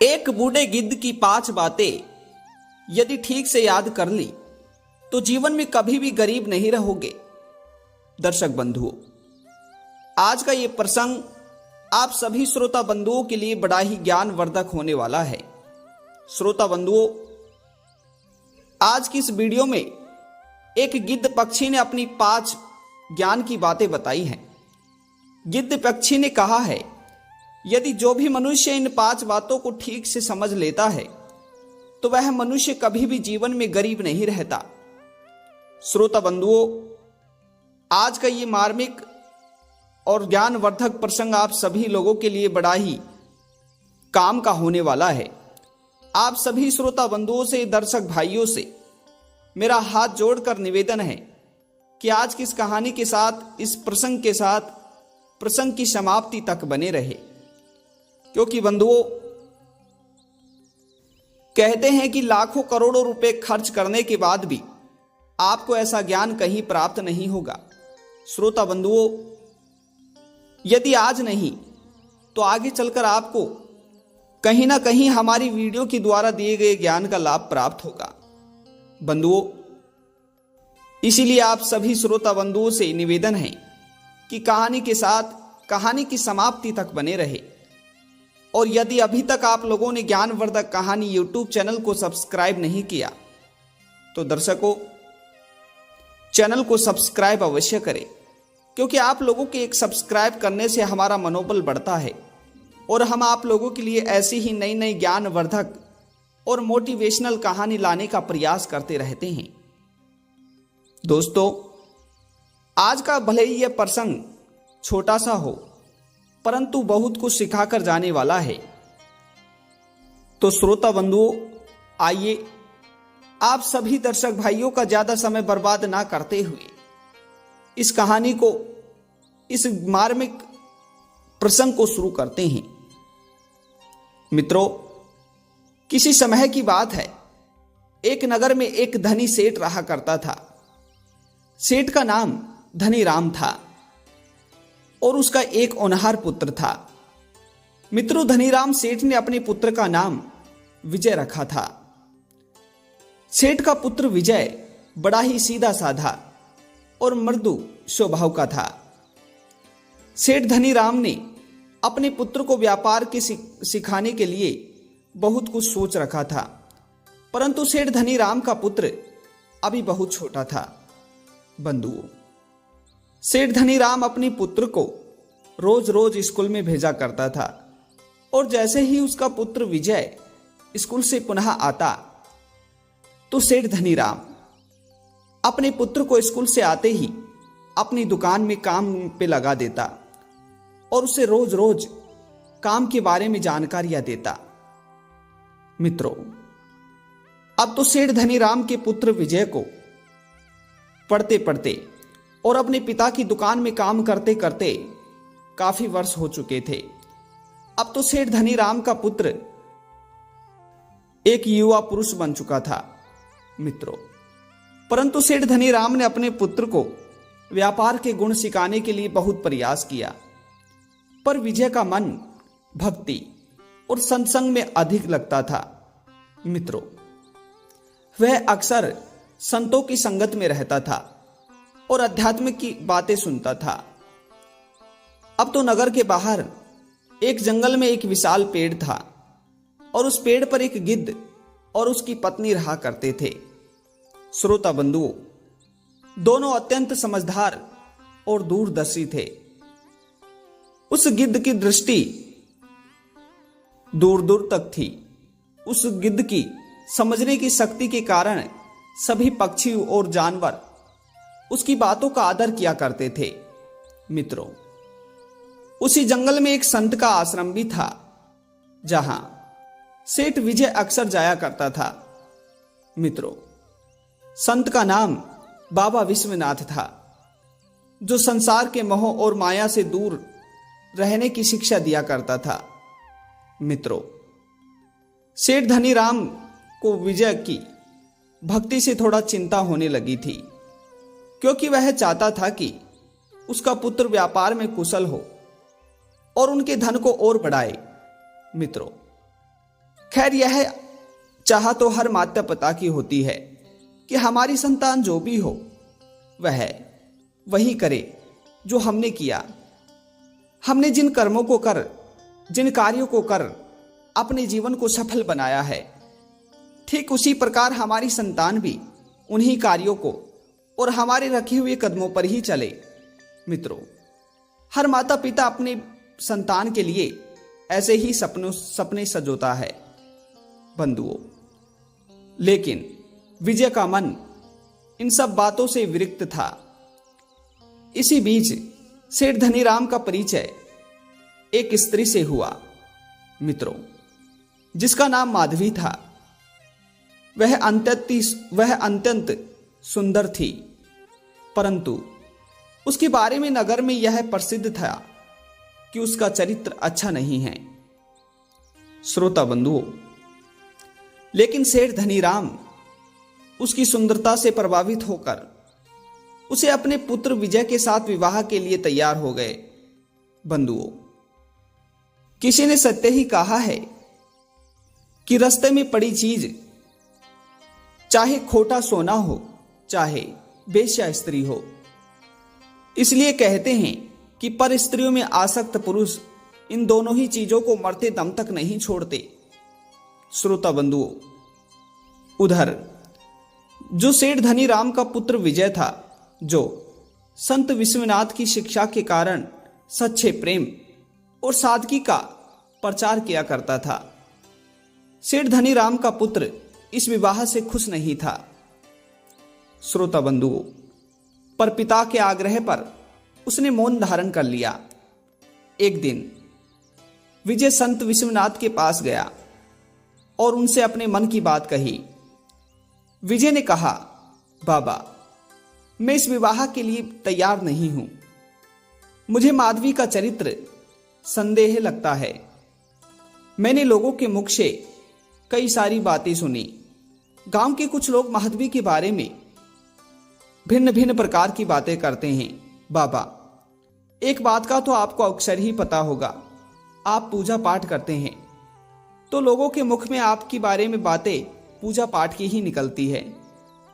एक बूढ़े गिद्ध की 5 बातें यदि ठीक से याद कर ली तो जीवन में कभी भी गरीब नहीं रहोगे। दर्शक बंधुओं, आज का ये प्रसंग आप सभी श्रोता बंधुओं के लिए बड़ा ही ज्ञानवर्धक होने वाला है। श्रोता बंधुओं, आज की इस वीडियो में एक गिद्ध पक्षी ने अपनी 5 ज्ञान की बातें बताई हैं। गिद्ध पक्षी ने कहा है, यदि जो भी मनुष्य इन 5 बातों को ठीक से समझ लेता है तो वह मनुष्य कभी भी जीवन में गरीब नहीं रहता। श्रोता बंधुओं, आज का ये मार्मिक और ज्ञानवर्धक प्रसंग आप सभी लोगों के लिए बड़ा ही काम का होने वाला है। आप सभी श्रोता बंधुओं से, दर्शक भाइयों से मेरा हाथ जोड़कर निवेदन है कि आज की इस कहानी के साथ, इस प्रसंग के साथ प्रसंग की समाप्ति तक बने रहे, क्योंकि बंधुओं कहते हैं कि लाखों करोड़ों रुपए खर्च करने के बाद भी आपको ऐसा ज्ञान कहीं प्राप्त नहीं होगा। श्रोता बंधुओं, यदि आज नहीं तो आगे चलकर आपको कहीं ना कहीं हमारी वीडियो के द्वारा दिए गए ज्ञान का लाभ प्राप्त होगा। बंधुओं, इसीलिए आप सभी श्रोता बंधुओं से निवेदन है कि कहानी के साथ कहानी की समाप्ति तक बने रहे। और यदि अभी तक आप लोगों ने ज्ञानवर्धक कहानी यूट्यूब चैनल को सब्सक्राइब नहीं किया तो दर्शकों, चैनल को सब्सक्राइब अवश्य करें, क्योंकि आप लोगों के एक सब्सक्राइब करने से हमारा मनोबल बढ़ता है और हम आप लोगों के लिए ऐसी ही नई नई ज्ञानवर्धक और मोटिवेशनल कहानी लाने का प्रयास करते रहते हैं। दोस्तों, आज का भले ही यह प्रसंग छोटा सा हो परंतु बहुत कुछ सिखाकर जाने वाला है। तो श्रोता बंधुओं, आइए आप सभी दर्शक भाइयों का ज्यादा समय बर्बाद ना करते हुए इस कहानी को, इस मार्मिक प्रसंग को शुरू करते हैं। मित्रों, किसी समय की बात है, एक नगर में एक धनी सेठ रहा करता था। सेठ का नाम धनीराम था और उसका एक होनहार पुत्र था। मित्रों, धनीराम सेठ ने अपने पुत्र का नाम विजय रखा था। सेठ का पुत्र विजय बड़ा ही सीधा साधा और मृदु स्वभाव का था। सेठ धनीराम ने अपने पुत्र को व्यापार के सिखाने के लिए बहुत कुछ सोच रखा था, परंतु सेठ धनीराम का पुत्र अभी बहुत छोटा था। बंधुओं, सेठ धनीराम अपने पुत्र को रोज रोज स्कूल में भेजा करता था और जैसे ही उसका पुत्र विजय स्कूल से पुनः आता तो सेठ धनीराम अपने पुत्र को स्कूल से आते ही अपनी दुकान में काम पे लगा देता और उसे रोज रोज काम के बारे में जानकारियां देता। मित्रों, अब तो सेठ धनीराम के पुत्र विजय को पढ़ते पढ़ते और अपने पिता की दुकान में काम करते करते काफी वर्ष हो चुके थे। अब तो सेठ धनीराम का पुत्र एक युवा पुरुष बन चुका था। मित्रों, परंतु सेठ धनीराम ने अपने पुत्र को व्यापार के गुण सिखाने के लिए बहुत प्रयास किया, पर विजय का मन भक्ति और सत्संग में अधिक लगता था। मित्रों, वह अक्सर संतों की संगत में रहता था और आध्यात्मिक की बातें सुनता था। अब तो नगर के बाहर एक जंगल में एक विशाल पेड़ था और उस पेड़ पर एक गिद्ध और उसकी पत्नी रहा करते थे। श्रोता बंधुओं, दोनों अत्यंत समझदार और दूरदर्शी थे। उस गिद्ध की दृष्टि दूर दूर तक थी। उस गिद्ध की समझने की शक्ति के कारण सभी पक्षी और जानवर उसकी बातों का आदर किया करते थे। मित्रों, उसी जंगल में एक संत का आश्रम भी था, जहां सेठ विजय अक्सर जाया करता था। मित्रों, संत का नाम बाबा विश्वनाथ था, जो संसार के मोह और माया से दूर रहने की शिक्षा दिया करता था। मित्रों, सेठ धनीराम को विजय की भक्ति से थोड़ा चिंता होने लगी थी, क्योंकि वह चाहता था कि उसका पुत्र व्यापार में कुशल हो और उनके धन को और बढ़ाए। मित्रों, खैर, यह चाह तो हर माता पिता की होती है कि हमारी संतान जो भी हो वह वही करे जो हमने किया। हमने जिन कर्मों को कर, जिन कार्यों को कर अपने जीवन को सफल बनाया है, ठीक उसी प्रकार हमारी संतान भी उन्हीं कार्यों को और हमारे रखे हुए कदमों पर ही चले। मित्रों, हर माता पिता अपने संतान के लिए ऐसे ही सपने सजोता है बंधुओं। लेकिन विजय का मन इन सब बातों से विरक्त था। इसी बीच सेठ धनीराम का परिचय एक स्त्री से हुआ मित्रों, जिसका नाम माधवी था। वह अत्यंत सुंदर थी, परंतु उसके बारे में नगर में यह प्रसिद्ध था कि उसका चरित्र अच्छा नहीं है। श्रोता बंधुओं, लेकिन सेठ धनीराम उसकी सुंदरता से प्रभावित होकर उसे अपने पुत्र विजय के साथ विवाह के लिए तैयार हो गए। बंधुओं, किसी ने सत्य ही कहा है कि रास्ते में पड़ी चीज चाहे खोटा सोना हो, चाहे बेश्या स्त्री हो। इसलिए कहते हैं कि पर स्त्रियों में आसक्त पुरुष इन दोनों ही चीजों को मरते दम तक नहीं छोड़ते। श्रोता बंधुओं, उधर जो सेठ धनीराम का पुत्र विजय था, जो संत विश्वनाथ की शिक्षा के कारण सच्चे प्रेम और सादगी का प्रचार किया करता था, सेठ धनीराम का पुत्र इस विवाह से खुश नहीं था। श्रोता बंधुओं, पर पिता के आग्रह पर उसने मौन धारण कर लिया। एक दिन विजय संत विश्वनाथ के पास गया और उनसे अपने मन की बात कही। विजय ने कहा, बाबा, मैं इस विवाह के लिए तैयार नहीं हूं। मुझे माधवी का चरित्र संदेह लगता है। मैंने लोगों के मुख से कई सारी बातें सुनी। गांव के कुछ लोग माधवी के बारे में भिन्न भिन्न प्रकार की बातें करते हैं। बाबा, एक बात का तो आपको अक्सर ही पता होगा, आप पूजा पाठ करते हैं तो लोगों के मुख में आपके बारे में बातें पूजा पाठ की ही निकलती है।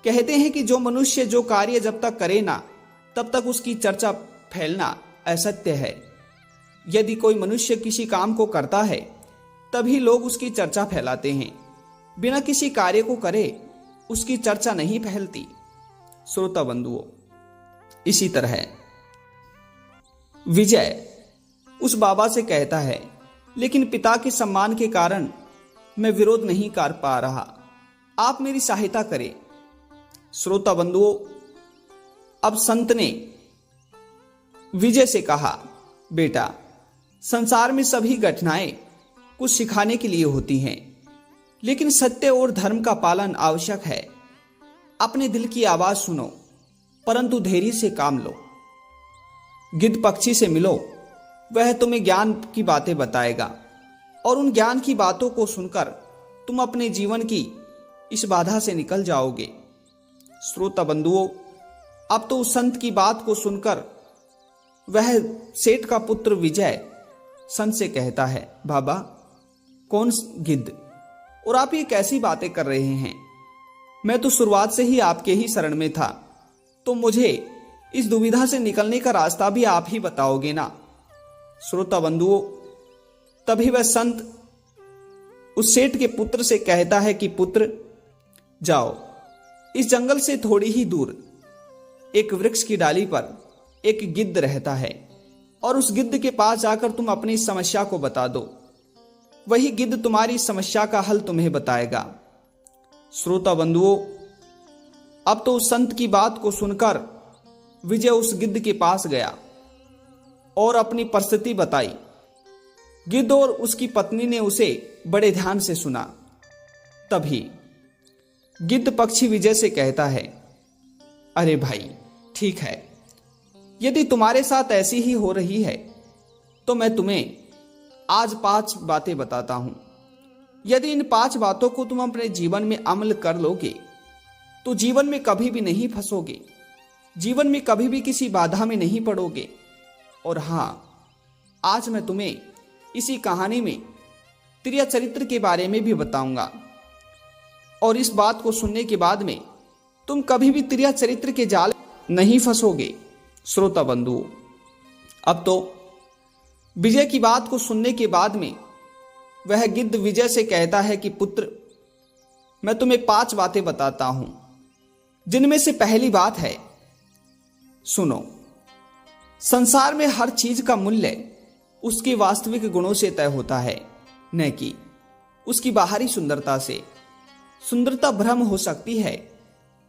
कहते हैं कि जो मनुष्य जो कार्य जब तक करे ना, तब तक उसकी चर्चा फैलना असत्य है। यदि कोई मनुष्य किसी काम को करता है तभी लोग उसकी चर्चा फैलाते हैं, बिना किसी कार्य को करे उसकी चर्चा नहीं फैलती। श्रोता बंधुओं, इसी तरह विजय उस बाबा से कहता है, लेकिन पिता के सम्मान के कारण मैं विरोध नहीं कर पा रहा, आप मेरी सहायता करें। श्रोता बंधुओं, अब संत ने विजय से कहा, बेटा, संसार में सभी घटनाएं कुछ सिखाने के लिए होती हैं, लेकिन सत्य और धर्म का पालन आवश्यक है। अपने दिल की आवाज सुनो, परंतु धैर्य से काम लो। गिद्ध पक्षी से मिलो, वह तुम्हें ज्ञान की बातें बताएगा और उन ज्ञान की बातों को सुनकर तुम अपने जीवन की इस बाधा से निकल जाओगे। श्रोता बंधुओं, अब तो उस संत की बात को सुनकर वह सेठ का पुत्र विजय संत से कहता है, बाबा, कौन गिद्ध और आप ये कैसी बातें कर रहे हैं? मैं तो शुरुआत से ही आपके ही शरण में था, तो मुझे इस दुविधा से निकलने का रास्ता भी आप ही बताओगे ना। श्रोता बंधुओं, तभी वह संत उस सेठ के पुत्र से कहता है कि पुत्र, जाओ, इस जंगल से थोड़ी ही दूर एक वृक्ष की डाली पर एक गिद्ध रहता है और उस गिद्ध के पास जाकर तुम अपनी समस्या को बता दो। वही गिद्ध तुम्हारी समस्या का हल तुम्हें बताएगा। श्रोता बंधुओं, अब तो उस संत की बात को सुनकर विजय उस गिद्ध के पास गया और अपनी परिस्थिति बताई। गिद्ध और उसकी पत्नी ने उसे बड़े ध्यान से सुना। तभी गिद्ध पक्षी विजय से कहता है, अरे भाई, ठीक है, यदि तुम्हारे साथ ऐसी ही हो रही है तो मैं तुम्हें आज 5 बातें बताता हूं। यदि इन 5 बातों को तुम अपने जीवन में अमल कर लोगे तो जीवन में कभी भी नहीं फंसोगे, जीवन में कभी भी किसी बाधा में नहीं पड़ोगे। और हां, आज मैं तुम्हें इसी कहानी में त्रिया चरित्र के बारे में भी बताऊंगा। और इस बात को सुनने के बाद में तुम कभी भी त्रिया चरित्र के जाल नहीं फंसोगे। श्रोता बंधुओं, अब तो विजय की बात को सुनने के बाद में वह गिद्ध विजय से कहता है कि पुत्र, मैं तुम्हें 5 बातें बताता हूं, जिनमें से पहली बात है, सुनो। संसार में हर चीज का मूल्य उसके वास्तविक गुणों से तय होता है, न कि उसकी बाहरी सुंदरता से। सुंदरता भ्रम हो सकती है,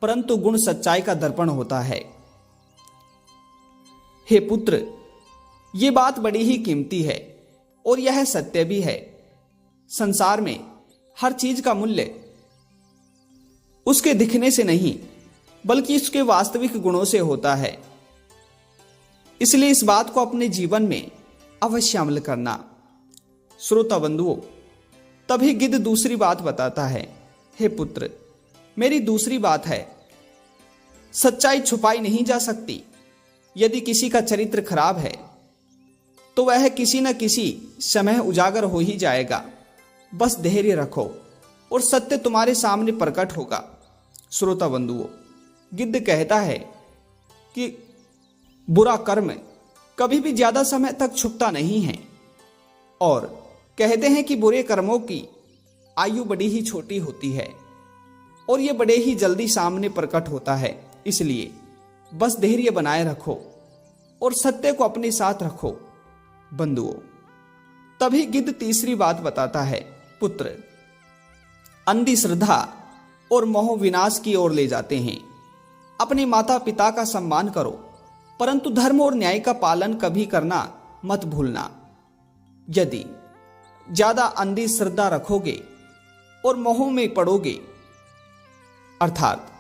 परंतु गुण सच्चाई का दर्पण होता है। हे पुत्र, ये बात बड़ी ही कीमती है और यह सत्य भी है। संसार में हर चीज का मूल्य उसके दिखने से नहीं, बल्कि उसके वास्तविक गुणों से होता है। इसलिए इस बात को अपने जीवन में अवश्य अमल करना। श्रोता बंधुओं, तभी गिद्ध दूसरी बात बताता है, हे पुत्र, मेरी दूसरी बात है, सच्चाई छुपाई नहीं जा सकती। यदि किसी का चरित्र खराब है तो वह किसी न किसी समय उजागर हो ही जाएगा। बस धैर्य रखो और सत्य तुम्हारे सामने प्रकट होगा। श्रोता बंधुओं, गिद्ध कहता है कि बुरा कर्म कभी भी ज्यादा समय तक छुपता नहीं है, और कहते हैं कि बुरे कर्मों की आयु बड़ी ही छोटी होती है और ये बड़े ही जल्दी सामने प्रकट होता है। इसलिए बस धैर्य बनाए रखो और सत्य को अपने साथ रखो। बंधुओं, तभी गिद्ध तीसरी बात बताता है, पुत्र, अंधी श्रद्धा और मोह विनाश की ओर ले जाते हैं। अपने माता पिता का सम्मान करो, परंतु धर्म और न्याय का पालन कभी करना मत भूलना। यदि ज्यादा अंधी श्रद्धा रखोगे और मोह में पड़ोगे, अर्थात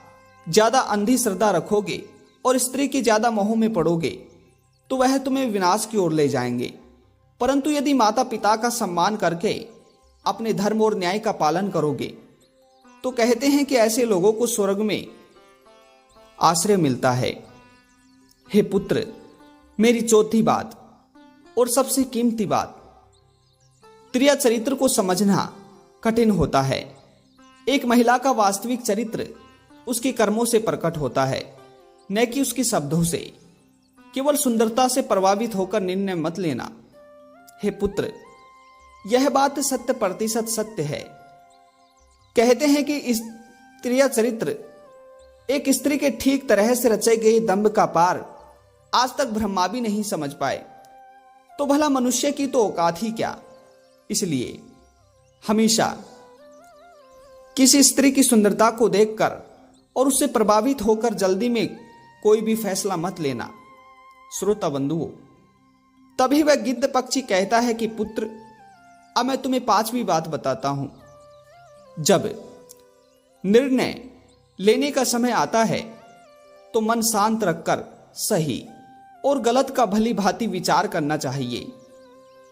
ज्यादा अंधी श्रद्धा रखोगे और स्त्री के ज्यादा मोह में पड़ोगे, तो वह तुम्हें विनाश की ओर ले जाएंगे। परंतु यदि माता पिता का सम्मान करके अपने धर्म और न्याय का पालन करोगे, तो कहते हैं कि ऐसे लोगों को स्वर्ग में आश्रय मिलता है। हे पुत्र, मेरी चौथी बात और सबसे कीमती बात, त्रिया चरित्र को समझना कठिन होता है। एक महिला का वास्तविक चरित्र उसके कर्मों से प्रकट होता है, न कि उसके शब्दों से। केवल सुंदरता से प्रभावित होकर निर्णय मत लेना। हे पुत्र, यह बात 100% सत्य है। कहते हैं कि इस त्रिया चरित्र एक स्त्री के ठीक तरह से रचे गए दंभ का पार आज तक ब्रह्मा भी नहीं समझ पाए, तो भला मनुष्य की तो औकात ही क्या। इसलिए हमेशा किसी स्त्री की सुंदरता को देखकर और उससे प्रभावित होकर जल्दी में कोई भी फैसला मत लेना। श्रोता बंधुओं, तभी वह गिद्ध पक्षी कहता है कि पुत्र, अब मैं तुम्हें 5वीं बात बताता हूं। जब निर्णय लेने का समय आता है तो मन शांत रखकर सही और गलत का भली भांति विचार करना चाहिए।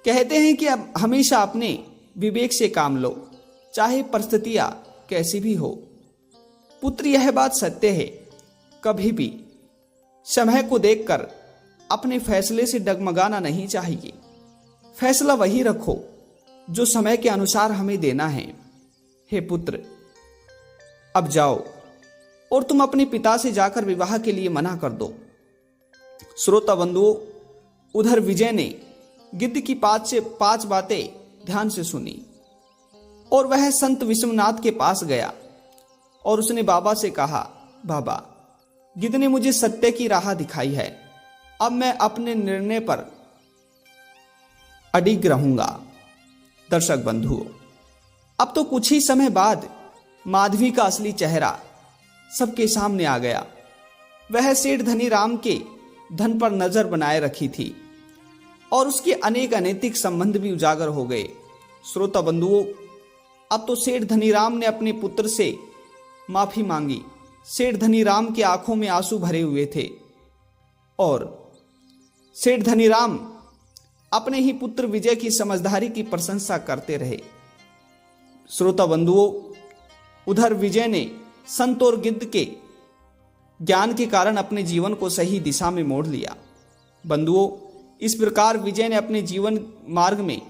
कहते हैं कि अब हमेशा अपने विवेक से काम लो, चाहे परिस्थितियां कैसी भी हो। पुत्र, यह बात सत्य है। कभी भी समय को देखकर अपने फैसले से डगमगाना नहीं चाहिए। फैसला वही रखो जो समय के अनुसार हमें देना है। हे पुत्र, अब जाओ और तुम अपने पिता से जाकर विवाह के लिए मना कर दो। श्रोता बंधुओं, उधर विजय ने गिद्ध की 5 से 5 बातें ध्यान से सुनी और वह संत विश्वनाथ के पास गया और उसने बाबा से कहा, बाबा, गिद्ध ने मुझे सत्य की राह दिखाई है। अब मैं अपने निर्णय पर अडिग रहूंगा। दर्शक बंधुओं, अब तो कुछ ही समय बाद माधवी का असली चेहरा सबके सामने आ गया। वह सेठ धनीराम के धन पर नजर बनाए रखी थी और उसके अनेक अनैतिक संबंध भी उजागर हो गए। श्रोता बंधुओं, अब तो सेठ धनीराम ने अपने पुत्र से माफी मांगी। सेठ धनीराम की आंखों में आंसू भरे हुए थे और सेठ धनीराम अपने ही पुत्र विजय की समझदारी की प्रशंसा करते रहे। श्रोता बंधुओं, उधर विजय ने संत और गिद्ध के ज्ञान के कारण अपने जीवन को सही दिशा में मोड़ लिया। बंधुओं, इस प्रकार विजय ने अपने जीवन मार्ग में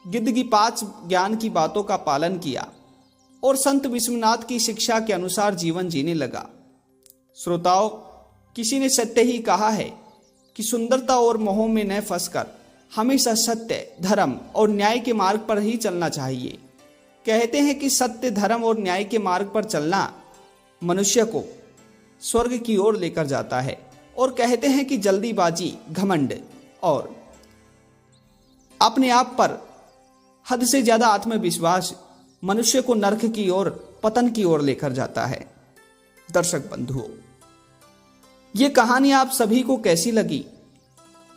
गिद्ध की 5 ज्ञान की बातों का पालन किया और संत विश्वनाथ की शिक्षा के अनुसार जीवन जीने लगा। श्रोताओं, किसी ने सत्य ही कहा है कि सुंदरता और मोह में न फंसकर हमेशा सत्य, धर्म और न्याय के मार्ग पर ही चलना चाहिए। कहते हैं कि सत्य, धर्म और न्याय के मार्ग पर चलना मनुष्य को स्वर्ग की ओर लेकर जाता है, और कहते हैं कि जल्दीबाजी, घमंड और अपने आप पर हद से ज्यादा आत्मविश्वास मनुष्य को नरक की ओर, पतन की ओर लेकर जाता है। दर्शक बंधुओं, ये कहानी आप सभी को कैसी लगी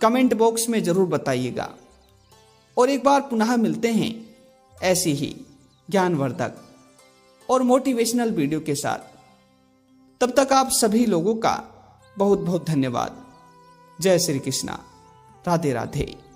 कमेंट बॉक्स में जरूर बताइएगा, और एक बार पुनः मिलते हैं ऐसी ही ज्ञानवर्धक और मोटिवेशनल वीडियो के साथ। तब तक आप सभी लोगों का बहुत बहुत धन्यवाद। जय श्री कृष्णा, राधे राधे।